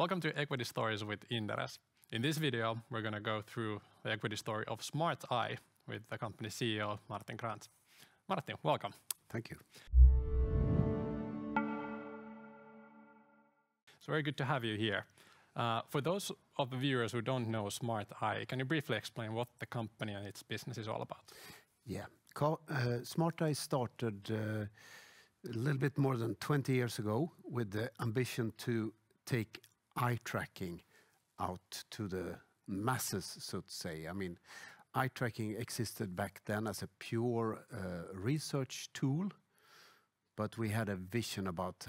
Welcome to Equity Stories with Inderes. In this video, we're going to go through the equity story of Smart Eye with the company CEO Martin Krantz. Martin, welcome. Thank you. It's very good to have you here. For those of the viewers who don't know Smart Eye, can you briefly explain what the company and its business is all about? Yeah, Smart Eye started a little bit more than 20 years ago with the ambition to take eye tracking out to the masses, so to say. I mean, eye tracking existed back then as a pure research tool, but we had a vision about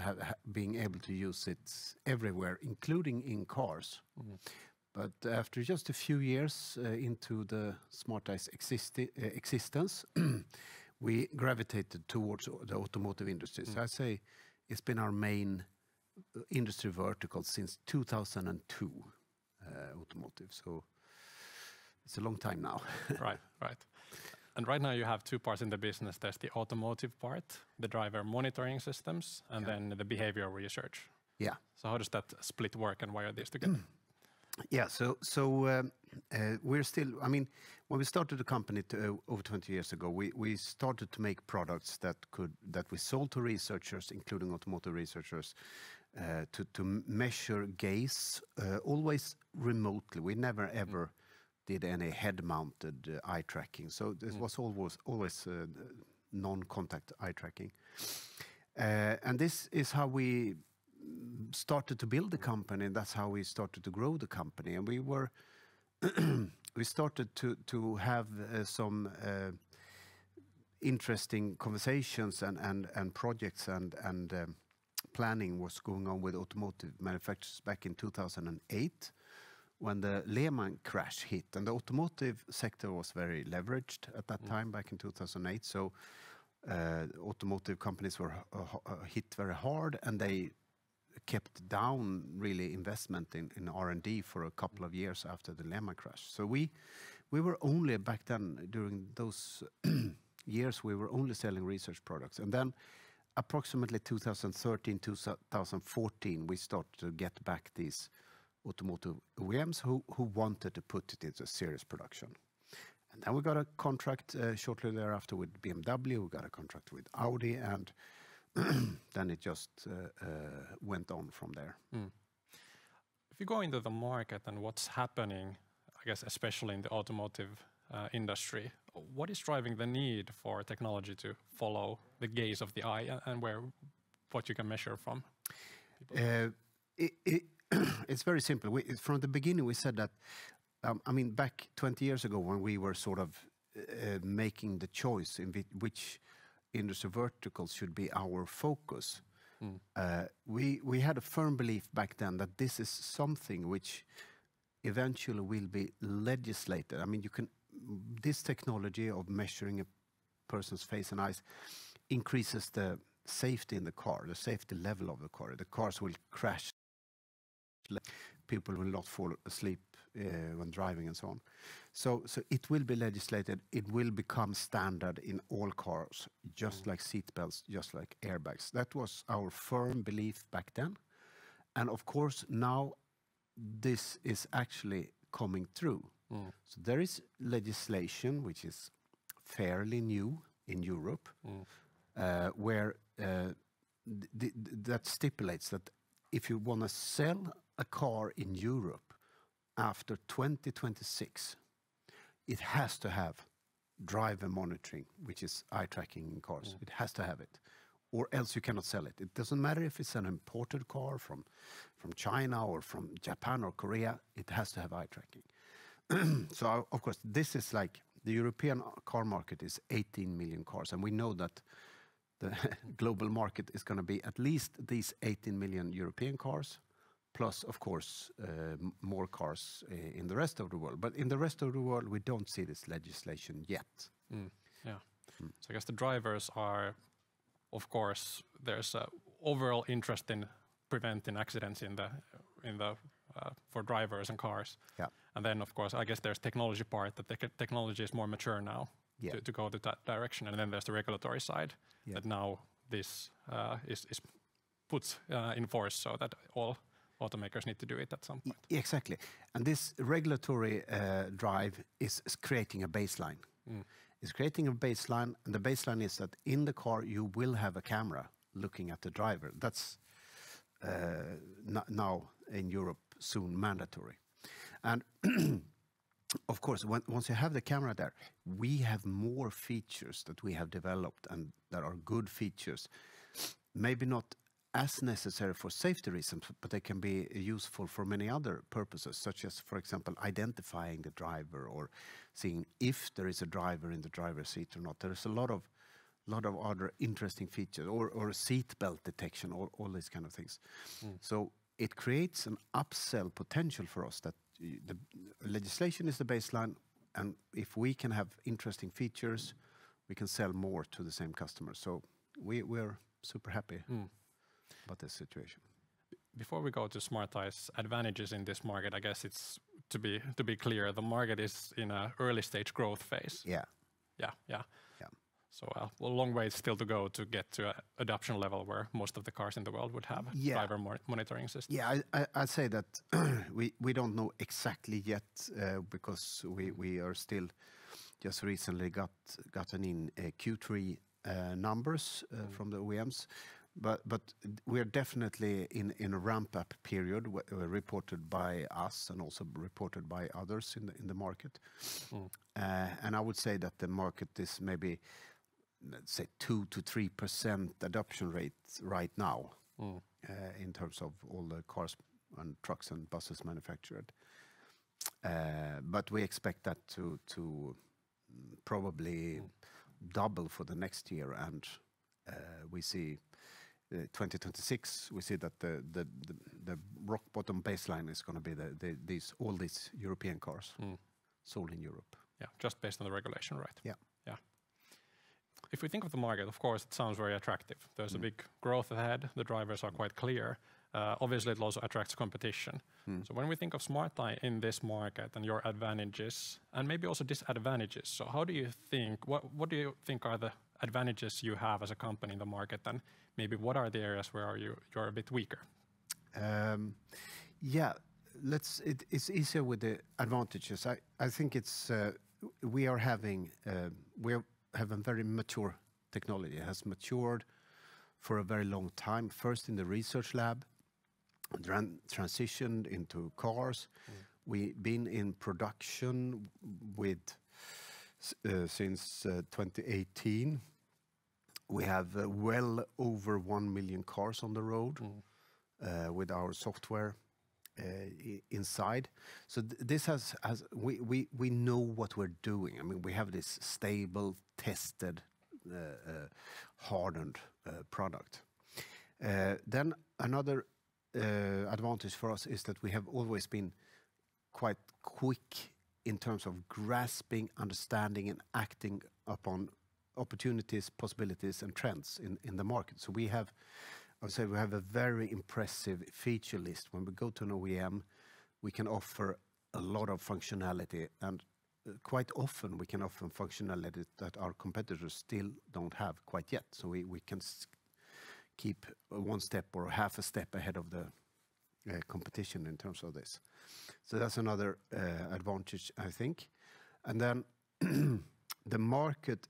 being able to use it everywhere, including in cars. Mm-hmm. But after just a few years into the Smart Eye's existence, we gravitated towards the automotive industry. So I say it's been our main industry vertical since 2002, automotive. So it's a long time now. Right. And right now you have two parts in the business. There's the automotive part, the driver monitoring systems, and then the behavior research. Yeah. So how does that split work and why are these together? Yeah, so we're still, I mean, when we started the company over 20 years ago, we started to make products that we sold to researchers, including automotive researchers, to measure gaze, always remotely. We never ever did any head-mounted eye tracking. So this was always non-contact eye tracking. And this is how we started to build the company, and that's how we started to grow the company. And we started to have some interesting conversations and projects and planning was going on with automotive manufacturers back in 2008 when the Lehman crash hit. And the automotive sector was very leveraged at that time, back in 2008. So automotive companies were hit very hard, and they kept down really investment in R&D for a couple of years after the Lehman crash. So we were only back then, during those years, we were only selling research products. And then approximately 2013, 2014, we started to get back these automotive OEMs who wanted to put it into serious production. And then we got a contract shortly thereafter with BMW, we got a contract with Audi, and then it just went on from there. If you go into the market and what's happening, I guess especially in the automotive industry, what is driving the need for technology to follow the gaze of the eye and what you can measure from people? It's very simple. From the beginning we said that, I mean, back 20 years ago when we were sort of making the choice in which industry verticals should be our focus. We had a firm belief back then that this is something which eventually will be legislated. I mean, this technology of measuring a person's face and eyes increases the safety in the car, the safety level of the car. The cars will crash. People will not fall asleep when driving and so on. So it will be legislated. It will become standard in all cars, just like seatbelts, just like airbags. That was our firm belief back then. And of course, now this is actually coming through. So there is legislation which is fairly new in Europe, where that stipulates that if you want to sell a car in Europe after 2026, it has to have driver monitoring, which is eye tracking in cars. It has to have it, or else you cannot sell it. It doesn't matter if it's an imported car from China or from Japan or Korea, it has to have eye tracking. So of course, this is like the European car market is 18 million cars, and we know that the global market is going to be at least these 18 million European cars, plus, of course, more cars in the rest of the world. But in the rest of the world, we don't see this legislation yet. So I guess the drivers are, of course, there's an overall interest in preventing accidents for drivers and cars. Yeah. And then, of course, I guess there's technology part, that the technology is more mature now to go to that direction. And then there's the regulatory side that now this is put in force so that all automakers need to do it at some point. Exactly. And this regulatory drive is creating a baseline. It's creating a baseline, and the baseline is that in the car you will have a camera looking at the driver. That's now in Europe soon mandatory. And of course, once you have the camera there, we have more features that we have developed and that are good features. Maybe not as necessary for safety reasons, but they can be useful for many other purposes, such as, for example, identifying the driver or seeing if there is a driver in the driver's seat or not. There is a lot of other interesting features, or seat belt detection, all these kind of things. So it creates an upsell potential for us that the legislation is the baseline, and if we can have interesting features, we can sell more to the same customers. So we're super happy about this situation. Before we go to Smart Eye's advantages in this market, I guess it's to be clear, the market is in an early stage growth phase. Yeah. So a long way still to go to get to an adoption level where most of the cars in the world would have driver monitoring systems. Yeah, I'd say that we don't know exactly yet because we are still just recently gotten in Q3 numbers from the OEMs, but we are definitely in a ramp-up period reported by us and also reported by others in the market. And I would say that the market is maybe, let's say, 2 to 3% adoption rate right now in terms of all the cars and trucks and buses manufactured. But we expect that to probably double for the next year, and we see 2026. We see that the rock bottom baseline is going to be all these European cars sold in Europe. Yeah, just based on the regulation, right? Yeah. If we think of the market, of course, it sounds very attractive. There's a big growth ahead. The drivers are quite clear. Obviously, it also attracts competition. So when we think of Smart Eye in this market and your advantages and maybe also disadvantages, so how do you think, what do you think are the advantages you have as a company in the market, and maybe what are the areas where you're a bit weaker? It's easier with the advantages. I think it's we have a very mature technology. It has matured for a very long time. First in the research lab, transitioned into cars. We've been in production since 2018. We have well over 1 million cars on the road with our software inside. So this we know what we're doing. I mean, we have this stable, tested, hardened product. Then another advantage for us is that we have always been quite quick in terms of grasping, understanding, and acting upon opportunities, possibilities, and trends in the market. So I would say we have a very impressive feature list. When we go to an OEM, we can offer a lot of functionality, and quite often we can offer functionality that our competitors still don't have quite yet. So we can keep one step or half a step ahead of the competition in terms of this. So that's another advantage, I think. And then the market,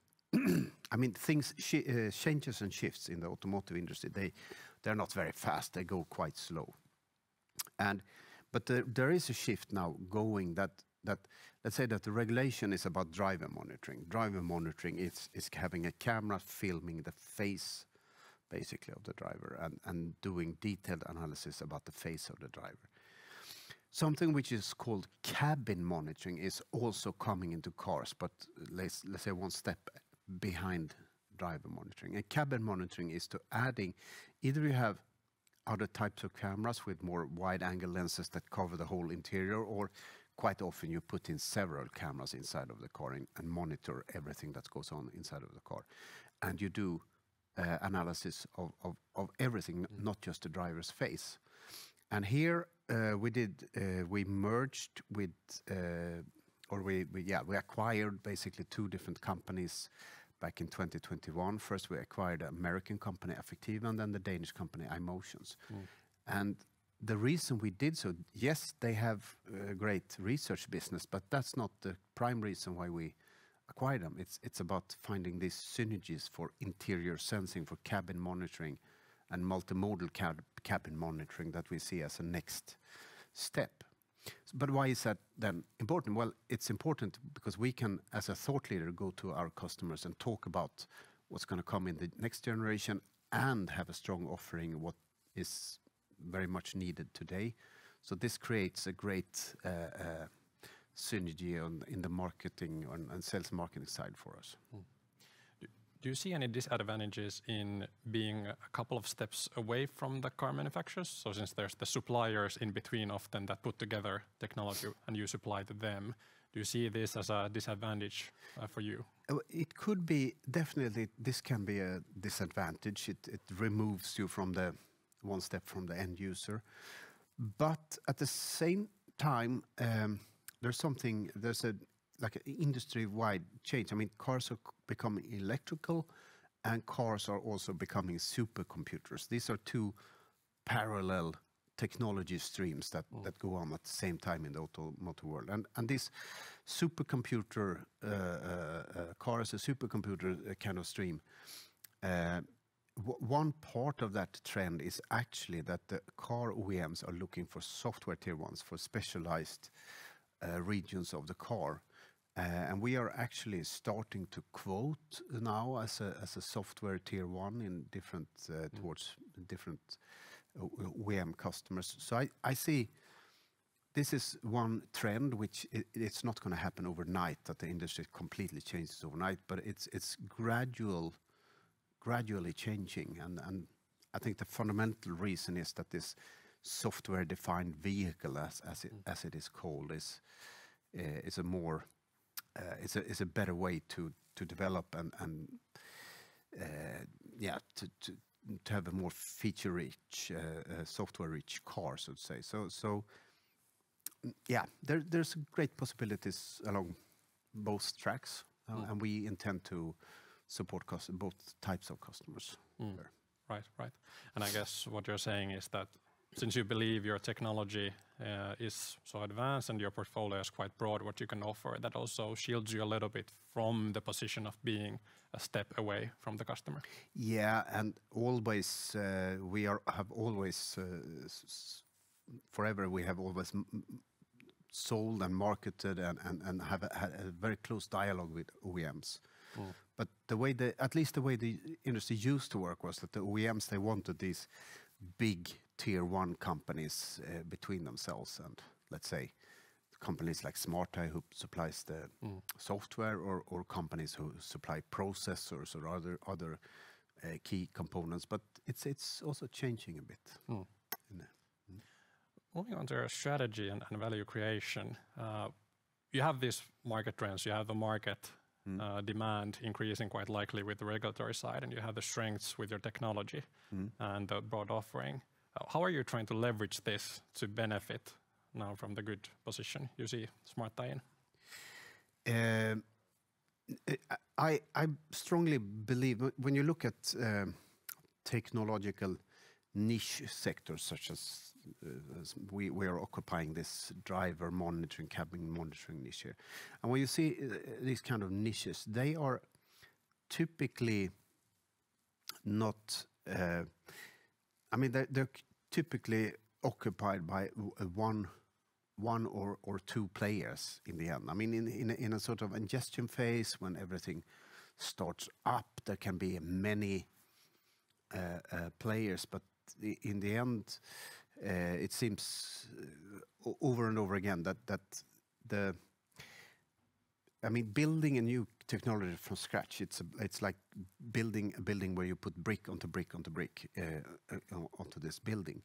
I mean, things changes and shifts in the automotive industry. They're not very fast. They go quite slow. But there is a shift now going that let's say that the regulation is about driver monitoring. Driver monitoring is having a camera filming the face, basically, of the driver and doing detailed analysis about the face of the driver. Something which is called cabin monitoring is also coming into cars, but let's say one step behind driver monitoring. And cabin monitoring is to adding, either you have other types of cameras with more wide-angle lenses that cover the whole interior, or quite often you put in several cameras inside of the car and monitor everything that goes on inside of the car. And you do analysis of everything, not just the driver's face. And here we merged with, we acquired basically two different companies back in 2021. First, we acquired the American company Affectiva, and then the Danish company iMotions. And the reason we did so, yes, they have a great research business, but that's not the prime reason why we acquired them. It's about finding these synergies for interior sensing, for cabin monitoring, and multimodal cabin monitoring that we see as a next step. But why is that then important? Well, it's important because we can, as a thought leader, go to our customers and talk about what's going to come in the next generation and have a strong offering what is very much needed today. So this creates a great synergy in the marketing and sales marketing side for us. Do you see any disadvantages in being a couple of steps away from the car manufacturers? So since there's the suppliers in between often that put together technology and you supply to them, do you see this as a disadvantage for you? It could be, definitely, this can be a disadvantage. It removes you from the one step from the end user. But at the same time, there's like an industry-wide change. I mean, cars are becoming electrical, and cars are also becoming supercomputers. These are two parallel technology streams that go on at the same time in the automotive world. And this supercomputer, car as a supercomputer kind of stream, one part of that trend is actually that the car OEMs are looking for software tier ones for specialized regions of the car. And we are actually starting to quote now as a software tier one in different towards different OEM customers. So I see this is one trend which it's not going to happen overnight, that the industry completely changes overnight, but it's gradually changing. And I think the fundamental reason is that this software-defined vehicle, as it is called, is a more it's a better way to develop and to have a more feature-rich, software-rich car, so to say. So yeah, there's great possibilities along both tracks, and we intend to support both types of customers. Right. And I guess what you're saying is that since you believe your technology is so advanced and your portfolio is quite broad, what you can offer, that also shields you a little bit from the position of being a step away from the customer. Yeah, and always forever we have always sold and marketed and have had a very close dialogue with OEMs. But at least the way the industry used to work was that the OEMs, they wanted these big tier one companies between themselves, and let's say companies like SmartEye who supplies the software, or companies who supply processors or other key components. But it's also changing a bit. Moving on to your strategy and value creation, you have these market trends. You have the market demand increasing quite likely with the regulatory side, and you have the strengths with your technology and the broad offering. How are you trying to leverage this to benefit now from the good position you see SmartEye in? I strongly believe when you look at technological niche sectors such as we are occupying this driver monitoring, cabin monitoring niche here. And when you see these kind of niches, they are typically not, they're typically occupied by one or two players in the end. I mean, in a sort of ingestion phase, when everything starts up, there can be many players, but in the end, it seems over and over again that building a new technology from scratch, it's like building a building where you put brick onto brick onto brick onto this building.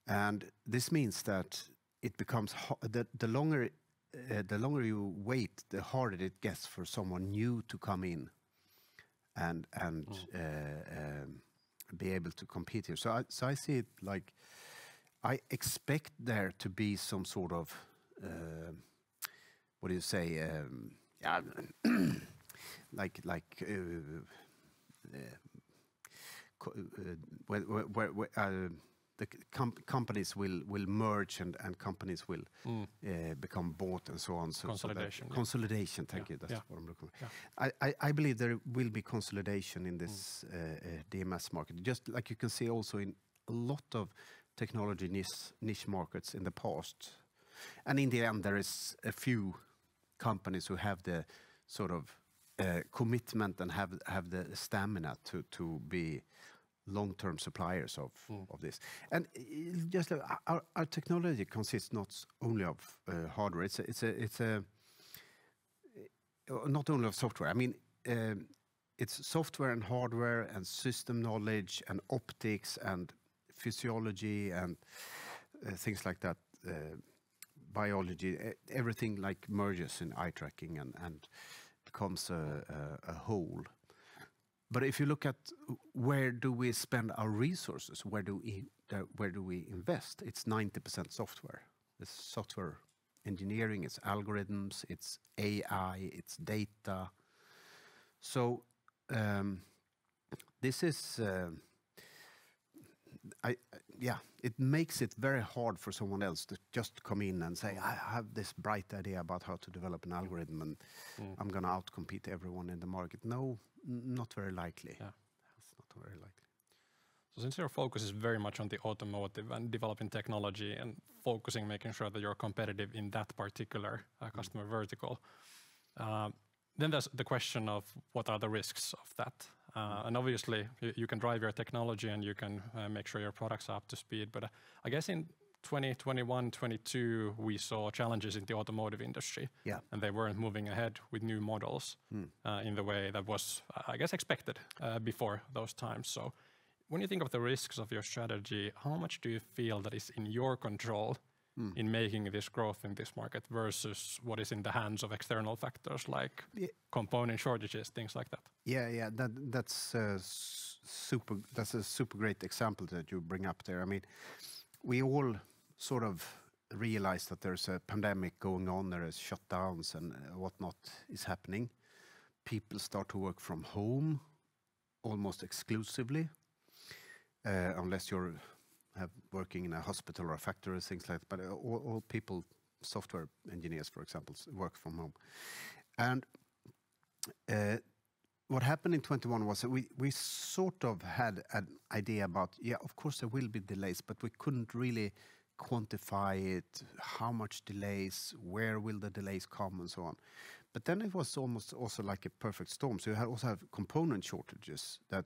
And this means that it becomes the longer you wait, the harder it gets for someone new to come in and be able to compete here. So I see it like, I expect there to be some sort of what do you say? the companies will merge and companies will become bought and so on. So Consolidation. Consolidation, thank you. That's what I'm looking for. Yeah. I believe there will be consolidation in this DMS market, just like you can see also in a lot of technology niche markets in the past. And in the end, there is a few companies who have the sort of commitment and have the stamina to be long-term suppliers of this. And just like our technology consists not only of hardware. It's not only of software. I mean, it's software and hardware and system knowledge and optics and physiology and things like that. Biology, everything like merges in eye tracking and becomes a whole. But if you look at where do we spend our resources, where do we invest? It's 90% software. It's software engineering, it's algorithms, it's AI, it's data. So this is, it makes it very hard for someone else to just come in and say, I have this bright idea about how to develop an algorithm and I'm going to outcompete everyone in the market. No, not very likely. Yeah. It's not very likely. So since your focus is very much on the automotive and developing technology and focusing, making sure that you're competitive in that particular customer vertical, then there's the question of what are the risks of that? And obviously, you can drive your technology and you can make sure your products are up to speed. But I guess in 2021, 22, we saw challenges in the automotive industry. Yeah. And they weren't moving ahead with new models in the way that was, I guess, expected before those times. So when you think of the risks of your strategy, how much do you feel that is in your control in making this growth in this market versus what is in the hands of external factors like component shortages, things like that? Yeah, that's a super great example that you bring up there. I mean, we all sort of realize that there's a pandemic going on, there is shutdowns and whatnot is happening. People start to work from home almost exclusively, unless you're working in a hospital or a factory, things like that. But all people, software engineers, for example, work from home. And what happened in 21 was that we sort of had an idea about, of course there will be delays, but we couldn't really quantify it, how much delays, where will the delays come, and so on. But then it was almost also like a perfect storm. So you also have component shortages that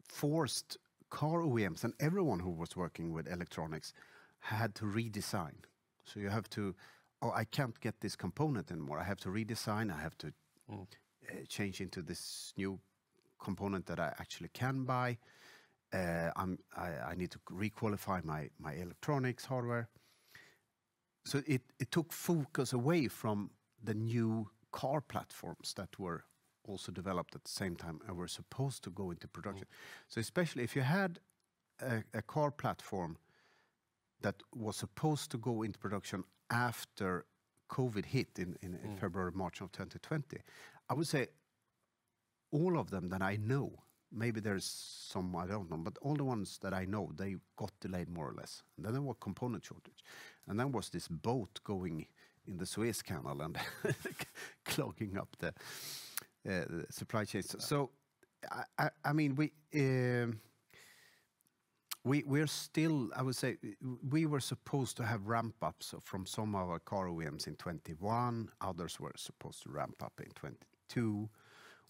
forced car OEMs and everyone who was working with electronics had to redesign. So you have to, I can't get this component anymore. I have to redesign. I have to change into this new component that I actually can buy. I need to requalify my electronics hardware. So it took focus away from the new car platforms that were also developed at the same time and were supposed to go into production. So especially if you had a car platform that was supposed to go into production after COVID hit in February, March of 2020, I would say all of them that I know, maybe there's some I don't know, but all the ones that I know, they got delayed more or less. And then there was component shortage. And then was this boat going in the Suez Canal and clogging up the supply chains. So, I mean, we're still, I would say, we were supposed to have ramp-ups from some of our car OEMs in 21. Others were supposed to ramp up in 22.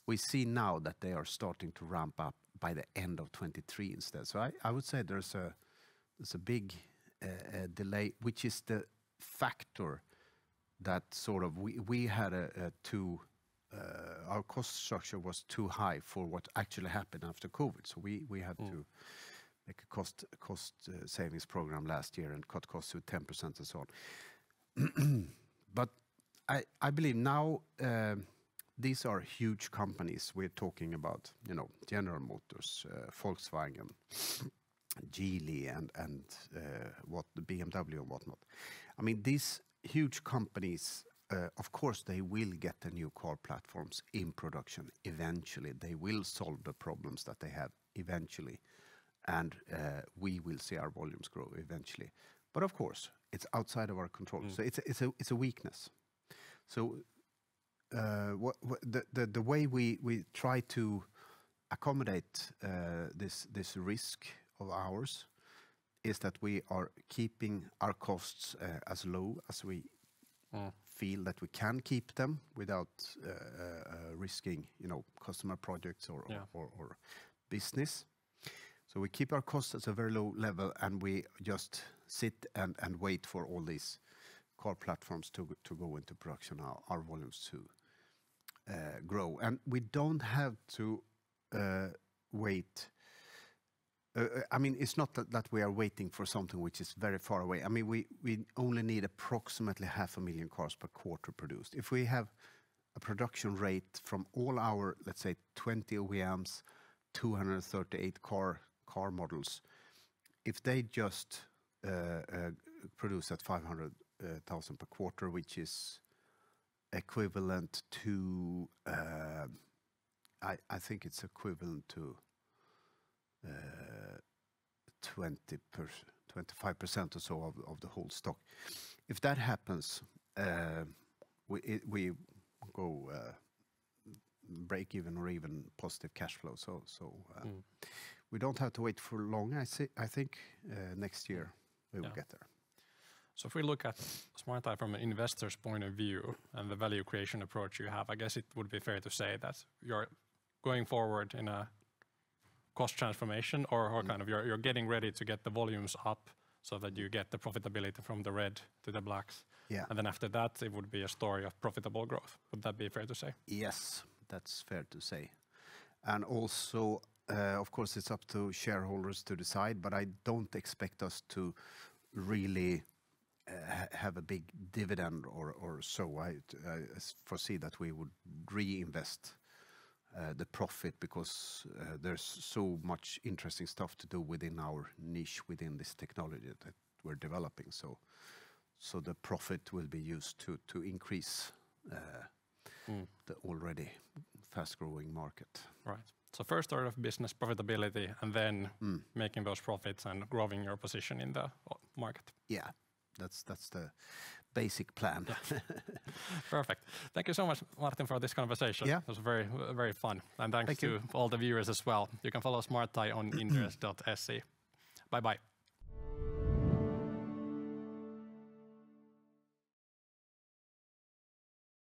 We see now that they are starting to ramp up by the end of 23 instead. So I would say there's a big delay, which is the factor that sort of we had our cost structure was too high for what actually happened after COVID. So we had to make a cost savings program last year and cut costs with 10% and so on. But I believe now these are huge companies. We're talking about, General Motors, Volkswagen, Geely, and what the BMW and whatnot. I mean, these huge companies, of course, they will get the new car platforms in production eventually. They will solve the problems that they have eventually. and we will see our volumes grow eventually. But of course, it's outside of our control. So it's a weakness. So the way we try to accommodate this risk of ours is that we are keeping our costs as low as we feel that we can keep them without risking, customer projects or business. So we keep our costs at a very low level, and we just sit and wait for all these car platforms to go into production, our volumes to grow. And we don't have to wait. I mean, it's not that we are waiting for something which is very far away. I mean, we only need approximately 500,000 cars per quarter produced. If we have a production rate from all our, let's say, 20 OEMs, 238 car models, if they just produce at 500,000 per quarter, which is equivalent to, I think it's equivalent to 25% or so of the whole stock. If that happens, we go break even or even positive cash flow. So we don't have to wait for long. I think next year we will get there. So if we look at Smart Eye from an investor's point of view and the value creation approach you have, I guess it would be fair to say that you're going forward in a cost transformation, or kind of you're getting ready to get the volumes up so that you get the profitability from the red to the blacks. Yeah. And then after that, it would be a story of profitable growth. Would that be fair to say? Yes, that's fair to say. And also, of course, it's up to shareholders to decide, but I don't expect us to really have a big dividend or so. I foresee that we would reinvest the profit, because there's so much interesting stuff to do within our niche, within this technology that we're developing. So the profit will be used to increase the already fast-growing market. Right. So first order of business, profitability, and then making those profits and growing your position in the market. Yeah, that's the basic plan. Yeah. Perfect. Thank you so much, Martin, for this conversation. Yeah. It was very, very fun. And thanks to all the viewers as well. You can follow Smart Eye on Inderes.se. Bye-bye.